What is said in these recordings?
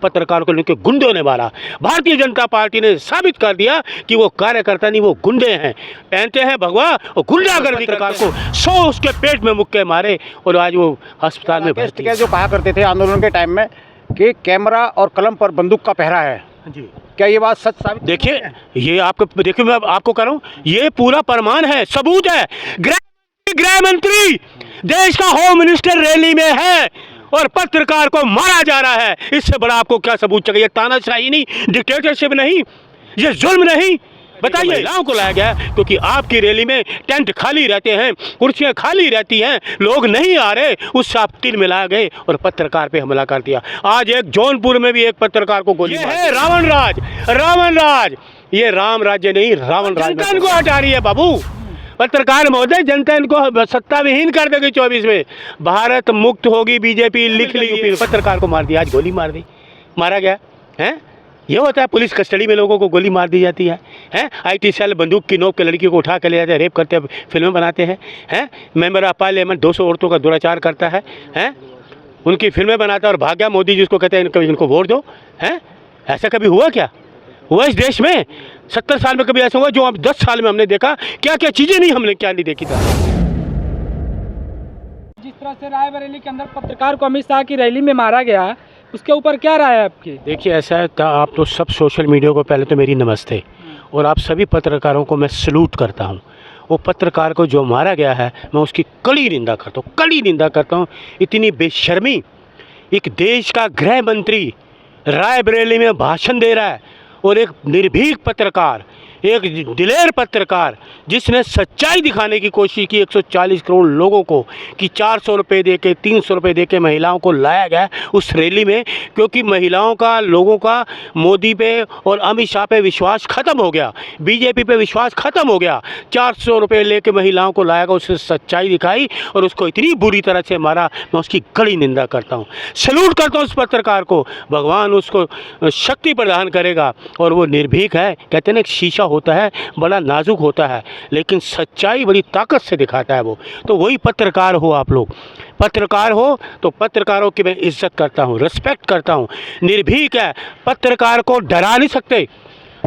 पत्रकारों को लेकर गुंडों ने मारा। भारतीय जनता पार्टी ने साबित कर दिया कि वो कार्यकर्ता नहीं, वो गुंडे हैं, पहनते हैं भगवा और गुंडागर्दी पत्रकार को 100 उसके पेट में मुक्के मारे और आज वो अस्पताल में भर्ती है। जो कहा करते थे आंदोलन के टाइम में कि कैमरा और कलम पर बंदूक का पहरा है, जी क्या ये बात सच साबित? देखिए, ये आपको देखिए, मैं आपको कह रहा हूँ, ये पूरा प्रमाण है, सबूत है। गृह मंत्री देश का होम मिनिस्टर रैली में है और पत्रकार को मारा जा रहा है। इससे बड़ा आपको क्या सबूत चाहिए? तानाशाही नहीं, डिक्टेटरशिप नहीं, ये जुल्म नहीं। बताइए, महिलाओं को लाया गया क्योंकि आपकी रैली में टेंट खाली रहते हैं, कुर्सियां खाली रहती हैं, लोग नहीं आ रहे, उससे आप तिल मिला गए और पत्रकार पे हमला कर दिया। आज एक जौनपुर में भी एक पत्रकार को गोली मारी है। रावण राज, रावण राज, ये राम राज्य नहीं, रावण राज। जनता इनको हटा रही है बाबू। पत्रकार महोदय, जनता इनको सत्ता विहीन कर देगी 24 में। भारत मुक्त होगी बीजेपी, लिख ली यूपी। पत्रकार को मार दिया, आज गोली मार दी, मारा गया है। ये होता है, पुलिस कस्टडी में लोगों को गोली मार दी जाती है। IT सेल बंदूक की नोक के लड़कियों को उठा कर ले जाते हैं, रेप करते हैं, फिल्में बनाते हैं। मेंबर ऑफ पार्लियामेंट 200 औरतों का दुराचार करता है, उनकी फिल्में बनाता है और भाग गया। मोदी जी उसको कहते हैं इनको वोट दो। ऐसा कभी हुआ क्या? हुआ इस देश में? 70 साल में कभी ऐसा हुआ जो अब 10 साल में हमने देखा? क्या क्या चीज़ें नहीं हमने क्या नहीं देखी था। जिस तरह से रायबरेली के अंदर पत्रकार को अमित शाह की रैली में मारा गया, उसके ऊपर क्या राय है आपकी? देखिए, ऐसा है, आप तो सब सोशल मीडिया को पहले तो मेरी नमस्ते, और आप सभी पत्रकारों को मैं सलूट करता हूँ। वो पत्रकार को जो मारा गया है, मैं उसकी कड़ी निंदा करता हूँ, कड़ी निंदा करता हूँ। इतनी बेशर्मी, एक देश का गृह मंत्री रायबरेली में भाषण दे रहा है और एक निर्भीक पत्रकार, एक दिलेर पत्रकार जिसने सच्चाई दिखाने की कोशिश की 140 करोड़ लोगों को कि 400 रुपये दे के, 300 रुपये दे के महिलाओं को लाया गया उस रैली में, क्योंकि महिलाओं का, लोगों का मोदी पे और अमित शाह पे विश्वास ख़त्म हो गया, बीजेपी पे विश्वास ख़त्म हो गया। 400 रुपये लेके महिलाओं को लाया गया, उससे सच्चाई दिखाई और उसको इतनी बुरी तरह से मारा। मैं उसकी कड़ी निंदा करता हूँ, सैल्यूट करता हूँ उस पत्रकार को। भगवान उसको शक्ति प्रदान करेगा और वो निर्भीक है। कहते हैं ना, एक शीशा होता है, बड़ा नाजुक होता है, लेकिन सच्चाई बड़ी ताकत से दिखाता है वो। तो वही पत्रकार हो आप लोग, पत्रकार हो तो पत्रकारों की मैं इज्जत करता हूँ, रिस्पेक्ट करता हूँ। निर्भीक है, पत्रकार को डरा नहीं सकते,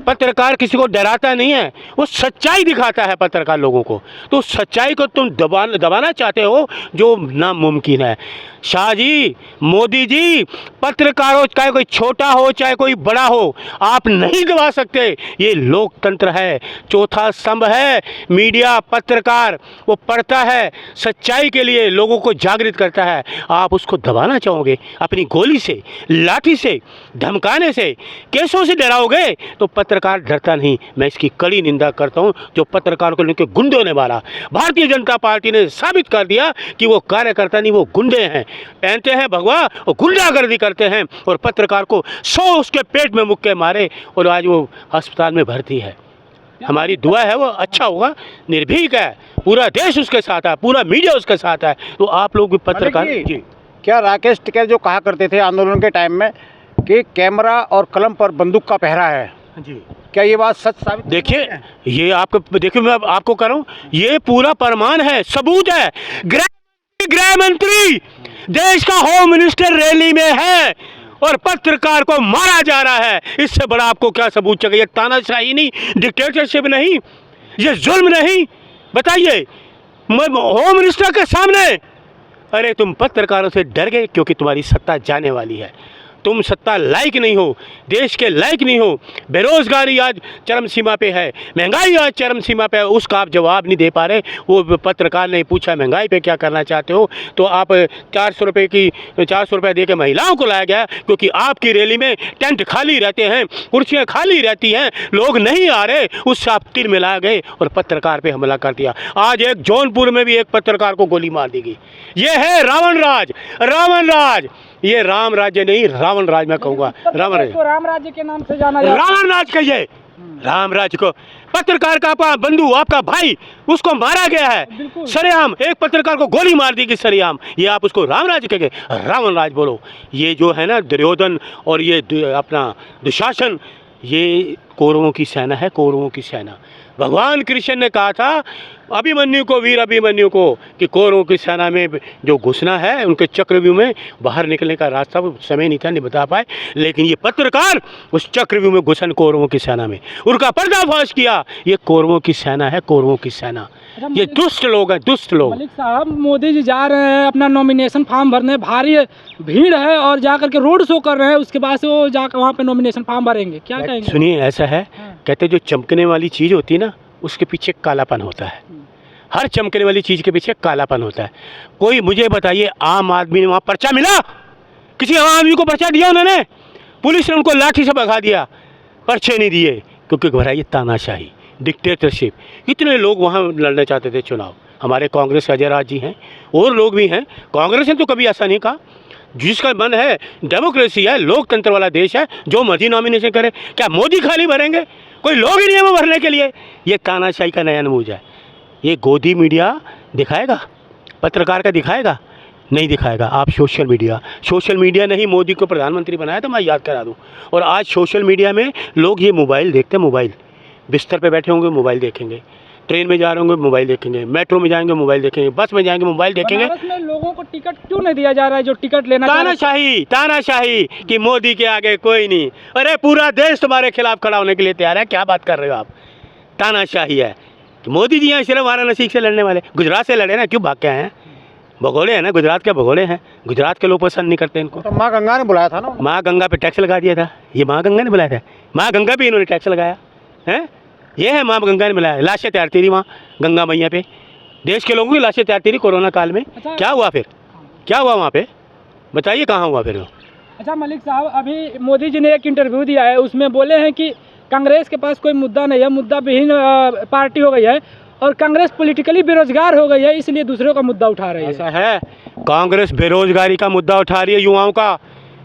पत्रकार किसी को डराता नहीं है, वो सच्चाई दिखाता है पत्रकार लोगों को। तो सच्चाई को तुम दबाना चाहते हो जो नामुमकिन है। शाह जी, मोदी जी, पत्रकारों चाहे कोई छोटा हो चाहे कोई बड़ा हो, आप नहीं दबा सकते। ये लोकतंत्र है, चौथा स्तंभ है मीडिया। पत्रकार वो पढ़ता है, सच्चाई के लिए लोगों को जागृत करता है। आप उसको दबाना चाहोगे अपनी गोली से, लाठी से, धमकाने से, केसों से डराओगे तो पत्रकार डरता नहीं। मैं इसकी कड़ी निंदा करता हूं जो पत्रकारों को लेकर गुंडों ने मारा। भारतीय जनता पार्टी ने साबित कर दिया कि वो कार्यकर्ता नहीं, वो गुंडे हैं, पहनते हैं भगवा और गुंडागर्दी करते हैं और पत्रकार को 100 उसके पेट में मुक्के मारे और आज वो अस्पताल में भर्ती है। हमारी दुआ है वो अच्छा होगा, निर्भीक है, पूरा देश उसके साथ है, पूरा मीडिया उसके साथ है। तो आप लोग भी पत्रकार जी, क्या राकेश टिकैत जो कहा करते थे आंदोलन के टाइम में कि कैमरा और कलम पर बंदूक का पहरा है, जी, क्या ये बात सच साबित? देखिए, ये आपको देखिए, मैं आपको कह रहा हूँ, ये पूरा प्रमाण है, सबूत है। गृह मंत्री देश का होम मिनिस्टर रैली में है और पत्रकार को मारा जा रहा है। इससे बड़ा आपको क्या सबूत चाहिए? तानाशाही नहीं, डिक्टेटरशिप नहीं, ये जुल्म नहीं। बताइए, होम मिनिस्टर के सामने, अरे तुम पत्रकारों से डर गए क्योंकि तुम्हारी सत्ता जाने वाली है, तुम सत्ता लायक नहीं हो, देश के लायक नहीं हो। बेरोजगारी आज चरम सीमा पे है, महंगाई आज चरम सीमा पे है, उसका आप जवाब नहीं दे पा रहे। वो पत्रकार ने पूछा महंगाई पे क्या करना चाहते हो, तो आप 400 रुपये दे के महिलाओं को लाया गया क्योंकि आपकी रैली में टेंट खाली रहते हैं, कुर्सियाँ खाली रहती हैं, लोग नहीं आ रहे, उससे आप तिल मिला गए और पत्रकार पर हमला कर दिया। आज एक जौनपुर में भी एक पत्रकार को गोली मार दी गई। ये है रावण राज, रावण राज, ये राम राज्य नहीं, रावण राज मैं कहूँगा। राम राज्य के नाम से जाना जाता है। रावण राज कहिए, राम राज्य को। पत्रकार का आपका बंधु, आपका भाई, उसको मारा गया है सरेआम, एक पत्रकार को गोली मार दी गई सरेआम, ये आप उसको राम राज्य कहेंगे? रावण राज बोलो। ये जो है ना दुर्योधन और ये अपना दुशासन, ये कौरवों की सेना है, कौरवों की सेना। भगवान कृष्ण ने कहा था अभिमन्यु को, वीर अभिमन्यु को, कि कौरवों की सेना में जो घुसना है, उनके चक्रव्यूह में बाहर निकलने का रास्ता वो समय नहीं था, नहीं बता पाए। लेकिन ये पत्रकार उस चक्रव्यूह में घुसन कौरवों की सेना में, उनका पर्दाफाश किया। ये कौरवों की सेना है, कौरवों की सेना। ये दुष्ट लोग हैं, दुष्ट लोग। मलिक साहब, मोदी जी जा रहे हैं अपना नॉमिनेशन फॉर्म भरने, भारी भीड़ है और जाकर के रोड शो कर रहे हैं, उसके बाद से वो जाकर वहाँ पे नॉमिनेशन फॉर्म भरेंगे, क्या कहेंगे? सुनिए, ऐसा है, कहते जो चमकने वाली चीज़ होती है ना, उसके पीछे कालापन होता है। हर चमकने वाली चीज़ के पीछे कालापन होता है। कोई मुझे बताइए, आम आदमी ने वहाँ पर्चा मिला? किसी आम आदमी को पर्चा दिया उन्होंने? पुलिस ने उनको लाठी से भगा दिया, पर्चे नहीं दिए, क्योंकि घबराइए तानाशाही, डिक्टेटरशिप। कितने लोग वहाँ लड़ना चाहते थे चुनाव। हमारे कांग्रेस अजय राज जी हैं, और लोग भी हैं। कांग्रेस ने तो कभी ऐसा नहीं कहा। जिसका मन है, डेमोक्रेसी है, लोकतंत्र वाला देश है, जो मर्जी नॉमिनेशन करे। क्या मोदी खाली भरेंगे? कोई लोग ही नहीं है वो भरने के लिए। ये तानाशाही का नया नमूज है। ये गोदी मीडिया दिखाएगा, पत्रकार का दिखाएगा? नहीं दिखाएगा। आप सोशल मीडिया ने ही मोदी को प्रधानमंत्री बनाया, तो मैं याद करा दूं। और आज सोशल मीडिया में लोग ये मोबाइल देखते हैं। मोबाइल, बिस्तर पे बैठे होंगे मोबाइल देखेंगे, ट्रेन में जा रहे होंगे मोबाइल देखेंगे, मेट्रो में जाएंगे मोबाइल देखेंगे, बस में जाएंगे मोबाइल देखेंगे। बनारस में लोगों को टिकट क्यों नहीं दिया जा रहा है जो टिकट लेना? तानाशाही कि मोदी के आगे कोई नहीं। अरे पूरा देश तुम्हारे खिलाफ खड़ा होने के लिए तैयार है। क्या बात कर रहे हो आप? तानाशाही है। तो मोदी जी यहाँ सिर्फ वाराणसी से लड़ने वाले, गुजरात से लड़े ना, क्यों भाग के आए हैं? भगोड़े हैं ना, गुजरात के भगोड़े हैं। गुजरात के लोग पसंद नहीं करते इनको। तो माँ गंगा ने बुलाया था ना, माँ गंगा पे टैक्स लगा दिया था। ये माँ गंगा ने बुलाया था? माँ गंगा पे इन्होंने टैक्स लगाया है? ये है माँ गंगा ने बुलाया। लाशें तैरती रही वहाँ गंगा मैया पे, देश के लोगों की लाशें तैरती रही कोरोना काल में। क्या हुआ फिर? क्या हुआ वहाँ पे? बताइए कहाँ हुआ फिर? अच्छा मलिक साहब, अभी मोदी जी ने एक इंटरव्यू दिया है, उसमें बोले हैं कि कांग्रेस के पास कोई मुद्दा नहीं है, मुद्दा विहीन पार्टी हो गई है और कांग्रेस पॉलिटिकली बेरोजगार हो गई है, इसलिए दूसरों का मुद्दा उठा रही है। ऐसा है, कांग्रेस बेरोजगारी का मुद्दा उठा रही है, युवाओं का।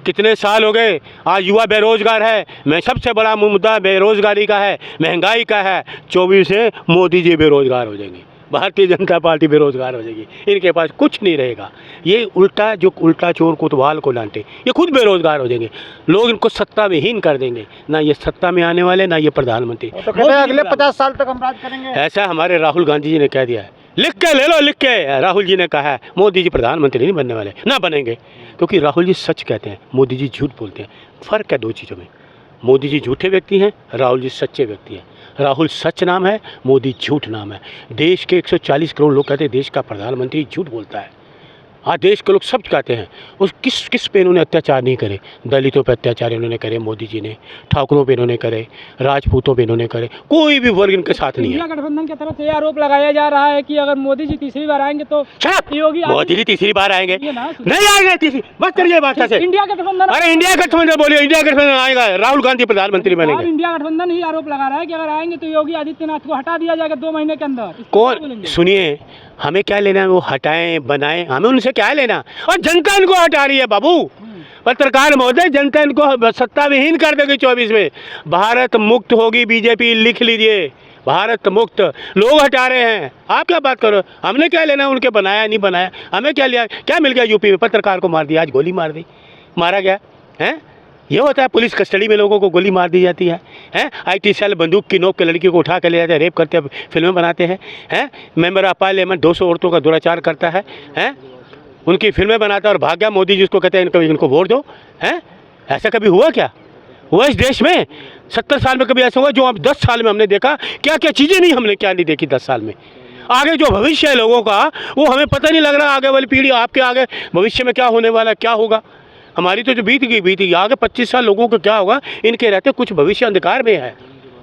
कितने साल हो गए, आज युवा बेरोजगार है। मैं सबसे बड़ा मुद्दा बेरोजगारी का है, महंगाई का है। 24 से मोदी जी बेरोजगार हो जाएंगे, भारतीय जनता पार्टी बेरोजगार हो जाएगी, इनके पास कुछ नहीं रहेगा। ये उल्टा चोर कोतवाल को डांटे, ये खुद बेरोजगार हो जाएंगे। लोग इनको सत्ता विहीन कर देंगे। ना ये सत्ता में आने वाले, ना ये प्रधानमंत्री। तो कहते हैं अगले 50 साल तक हम राज करेंगे। ऐसा हमारे राहुल गांधी जी ने कह दिया है, लिख के ले लो, लिख के। राहुल जी ने कहा है मोदी जी प्रधानमंत्री नहीं बनने वाले, ना बनेंगे। क्योंकि राहुल जी सच कहते हैं, मोदी जी झूठ बोलते हैं। फ़र्क है दो चीज़ों में। मोदी जी झूठे व्यक्ति हैं, राहुल जी सच्चे व्यक्ति हैं। राहुल सच नाम है, मोदी झूठ नाम है। देश के 140 करोड़ लोग कहते हैं देश का प्रधानमंत्री झूठ बोलता है। आज देश के लोग सब कहते हैं। उस किस पे इन्होंने अत्याचार नहीं करे? दलितों पे अत्याचार इन्होंने करे मोदी जी ने, ठाकुरों पे इन्होंने करे, राजपूतों पे इन्होंने करे। कोई भी वर्ग इनके साथ नहीं है। इंडिया गठबंधन की तरफ से ये आरोप लगाया जा रहा है कि अगर मोदी जी तीसरी बार आएंगे तो योगी मोदी जी तीसरी बार आएंगे? नहीं आएंगे तीसरी। बस करिए बात से। इंडिया गठबंधन, अरे इंडिया गठबंधन बोलिए, इंडिया गठबंधन आएगा, राहुल गांधी प्रधानमंत्री बनेंगे। इंडिया गठबंधन ही आरोप लगा रहा है कि अगर आएंगे तो योगी आदित्यनाथ को हटा दिया जाएगा 2 महीने के अंदर। कौन? सुनिए, हमें क्या लेना है वो हटाएं बनाएं, हमें उनसे क्या लेना? और जनता इनको हटा रही है बाबू। पत्रकार महोदय, जनता इनको सत्ता विहीन कर देगी 24 में। भारत मुक्त होगी बीजेपी, लिख लीजिए, भारत मुक्त। लोग हटा रहे हैं, आप क्या बात करो? हमने क्या लेना उनके बनाया नहीं बनाया? हमें क्या लिया? क्या मिल गया यूपी में? पत्रकार को मार दिया, आज गोली मार दी, मारा गया है। ये होता है, पुलिस कस्टडी में लोगों को गोली मार दी जाती है। IT सेल बंदूक की नोक के लड़की को उठा कर ले जाते हैं, रेप करते हैं, फिल्में बनाते हैं। मेंबर ऑफ पार्लियामेंट 200 औरतों का दुराचार करता है, उनकी फिल्में बनाता है और भाग गया। मोदी जी उसको कहते हैं इनको वोट दो। ऐसा कभी हुआ क्या? हुआ इस देश में? 70 साल में कभी ऐसा हुआ? जो अब 10 साल में हमने देखा, क्या क्या चीज़ें नहीं हमने क्या नहीं देखी 10 साल में। आगे जो भविष्य है लोगों का, वो हमें पता नहीं लग रहा। आगे वाली पीढ़ी, आपके आगे भविष्य में क्या होने वाला है, क्या होगा? हमारी तो जो बीत गई आगे 25 साल लोगों को क्या होगा? इनके रहते कुछ भविष्य अंधकार में है,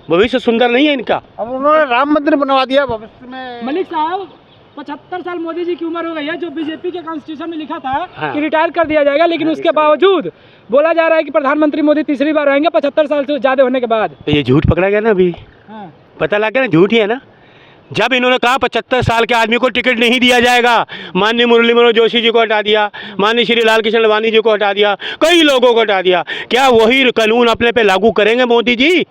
भविष्य सुंदर नहीं है इनका। अब उन्होंने राम मंदिर बनवा दिया भविष्य में। मलिक साहब, 75 साल मोदी जी की उम्र हो गई है, जो बीजेपी के कॉन्स्टिट्यूशन में लिखा था कि रिटायर कर दिया जाएगा, लेकिन उसके बावजूद बोला जा रहा है कि प्रधानमंत्री मोदी तीसरी बार आएंगे 75 साल से ज्यादा होने के बाद। तो ये झूठ पकड़ा गया ना, अभी पता लग गया ना, झूठ ही है ना। जब इन्होंने कहा 75 साल के आदमी को टिकट नहीं दिया जाएगा, माननीय मुरली मनोहर जोशी जी को हटा दिया, माननीय श्री लाल कृष्ण अडवाणी जी को हटा दिया, कई लोगों को हटा दिया। क्या वही कानून अपने पे लागू करेंगे मोदी जी?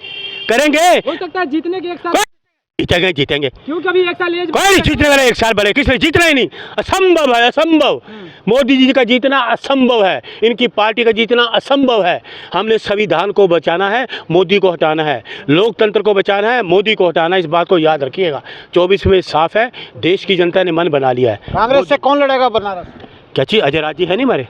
करेंगे? हो सकता है जीतने के 1 साल जीतेंगे जीतेंगे। क्यों कभी एक साल एज कोई नहीं जीतने वाला, एक साल बढ़े, किसने जीतना ही नहीं, असंभव है, असंभव। मोदी जी का जीतना असंभव है, इनकी पार्टी का जीतना असंभव है। हमने संविधान को बचाना है, मोदी को हटाना है, लोकतंत्र को बचाना है, मोदी को हटाना है, इस बात को याद रखिएगा। 24 में साफ है, देश की जनता ने मन बना लिया है। कांग्रेस से कौन लड़ेगा बनारस? क्या चीज, अजय राज जी है नहीं हमारे,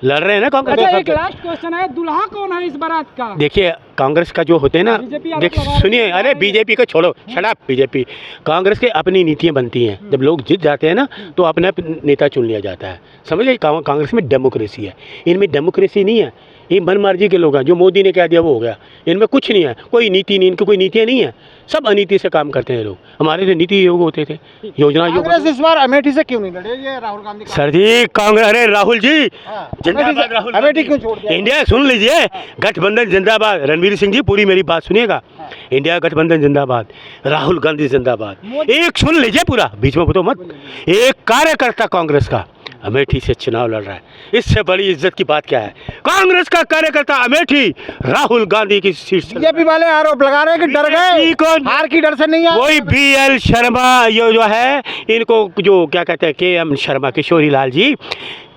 लड़ रहे हैं ना कांग्रेस। अच्छा, एक लास्ट क्वेश्चन है, दुल्हा कौन है इस बारात का? देखिए कांग्रेस का जो होते हैं ना, बीजेपी आप देख लोग आ सुनिए, रहे हैं। अरे बीजेपी को छोड़ो, शराब बीजेपी, कांग्रेस के अपनी नीतियां बनती हैं। जब लोग जीत जाते हैं ना तो अपने अपने नेता चुन लिया जाता है, समझ गए। कांग्रेस में डेमोक्रेसी है, इनमें डेमोक्रेसी नहीं है। ये मनमर्जी के लोग हैं, जो मोदी ने कह दिया वो हो गया, इनमें कुछ नहीं है, कोई नीति नहीं, इनकी कोई नीतियाँ नहीं है, सब अनीति से काम करते हैं लोग। हमारे तो नीति योग होते थे, योजना योग। कांग्रेस इस बार अमेठी से क्यों नहीं लड़े? ये राहुल गांधी सर जी कांग्रेस, अरे राहुल जी जिंदाबाद, राहुल अमेठी क्यों छोड़ दिया? इंडिया सुन लीजिए, गठबंधन जिंदाबाद। रणवीर सिंह जी पूरी मेरी बात सुनिएगा, इंडिया गठबंधन जिंदाबाद, राहुल गांधी जिंदाबाद। एक सुन लीजिए पूरा, बीच में तो मत। एक कार्यकर्ता कांग्रेस का अमेठी से चुनाव लड़ रहा है, इससे बड़ी इज्जत की बात क्या है? कांग्रेस का कार्यकर्ता अमेठी राहुल गांधी की सीट से। बीजेपी वाले आरोप लगा रहे हैं कि डर गए, कौन? हार की डर से नहीं आए। वही BL शर्मा, ये जो है, इनको जो क्या कहते हैं, KM शर्मा, किशोरी लाल जी,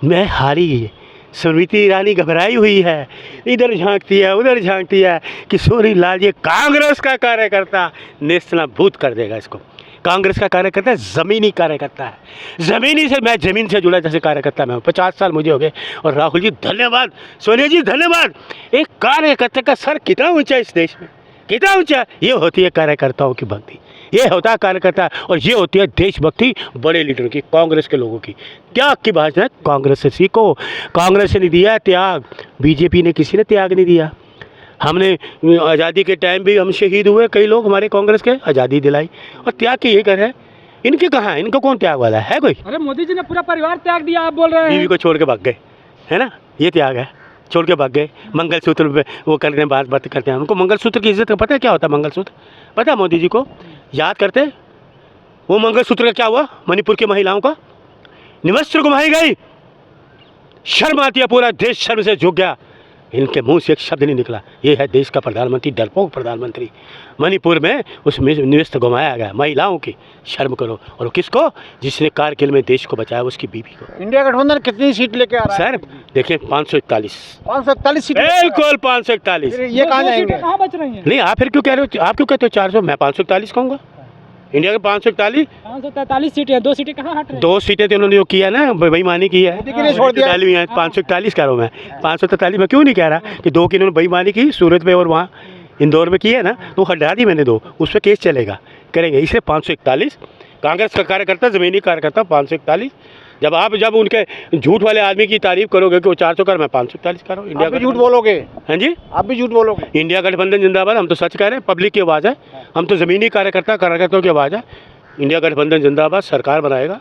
मैं हारी, स्मृति ईरानी घबराई हुई है, इधर झांकती है उधर झांकती है। किशोरी लाल जी कांग्रेस का कार्यकर्ता, नेस्तनाबूद कर देगा इसको। कांग्रेस का कार्यकर्ता ज़मीनी कार्यकर्ता है, ज़मीनी से, मैं ज़मीन से जुड़ा जैसे कार्यकर्ता मैं हूँ, 50 साल मुझे हो गए। और राहुल जी धन्यवाद, सोनिया जी धन्यवाद। एक कार्यकर्ता का सर कितना ऊंचा इस देश में, कितना ऊंचा। ये होती है कार्यकर्ताओं की भक्ति, ये होता है कार्यकर्ता, और ये होती है देशभक्ति बड़े लीडरों की, कांग्रेस के लोगों की। त्याग की भाषा है, कांग्रेस से सीखो। कांग्रेस ने दिया त्याग, बीजेपी ने किसी ने त्याग नहीं दिया। हमने आज़ादी के टाइम भी हम शहीद हुए, कई लोग हमारे कांग्रेस के, आज़ादी दिलाई, और त्याग की ये कर है। इनके कहाँ है, इनको कौन त्याग वाला है कोई? अरे मोदी जी ने पूरा परिवार त्याग दिया, आप बोल रहे हैं। बीवी को छोड़ के भाग गए, है ना, ये त्याग है, छोड़ के भाग गए। मंगलसूत्र पे वो करते हैं, बात करते हैं, उनको मंगलसूत्र की इज्जत का पता है क्या होता है? मंगलसूत्र पता है मोदी जी को? याद करते वो मंगलसूत्र का क्या हुआ? मणिपुर की महिलाओं का निवस्त्र घुमाई गई, शर्म आती है, पूरा देश शर्म से झुक गया, इनके मुंह से एक शब्द नहीं निकला। ये है देश का प्रधानमंत्री, डरपोक प्रधानमंत्री। मणिपुर में उसमें निवस्त्र घुमाया गया, महिलाओं की शर्म करो। और किसको? जिसने कारगिल में देश को बचाया, उसकी बीवी को। इंडिया गठबंधन कितनी सीट लेके आ रहा है? सर देखिए 541, 541 सीट, बिल्कुल 541। ये कहाँ जाएंगे? कहाँ बच रही हैं? नहीं आप फिर क्यों कह रहे हो, आप क्यों कहते हो 400? मैं 541 कहूँगा। इंडिया के 541, 543 सीटें हैं, 2 सीटें कहाँ हट रही हैं? 2 सीटें तो उन्होंने जो किया ना, बेईमानी की है, मोदी के लिए छोड़ दिया। 541 कह रहा हूँ मैं, 543 में क्यों नहीं कह रहा कि 2 की इन्होंने बेईमानी की, सूरत में और वहाँ इंदौर में की है ना, तो हटा दी मैंने 2, उस पर केस चलेगा, करेंगे। इसलिए 541 कांग्रेस का कार्यकर्ता, ज़मीनी कार्यकर्ता 541। जब उनके झूठ वाले आदमी की तारीफ करोगे कि वो 400 कर, मैं 541 कर रहा हूँ। इंडिया आप भी झूठ बोलोगे? हाँ जी, आप भी झूठ बोलोगे? इंडिया गठबंधन जिंदाबाद। हम तो सच कह रहे हैं, पब्लिक की आवाज़ है, हम तो ज़मीनी कार्यकर्ताओं की आवाज़ है। इंडिया गठबंधन जिंदाबाद, सरकार बनाएगा।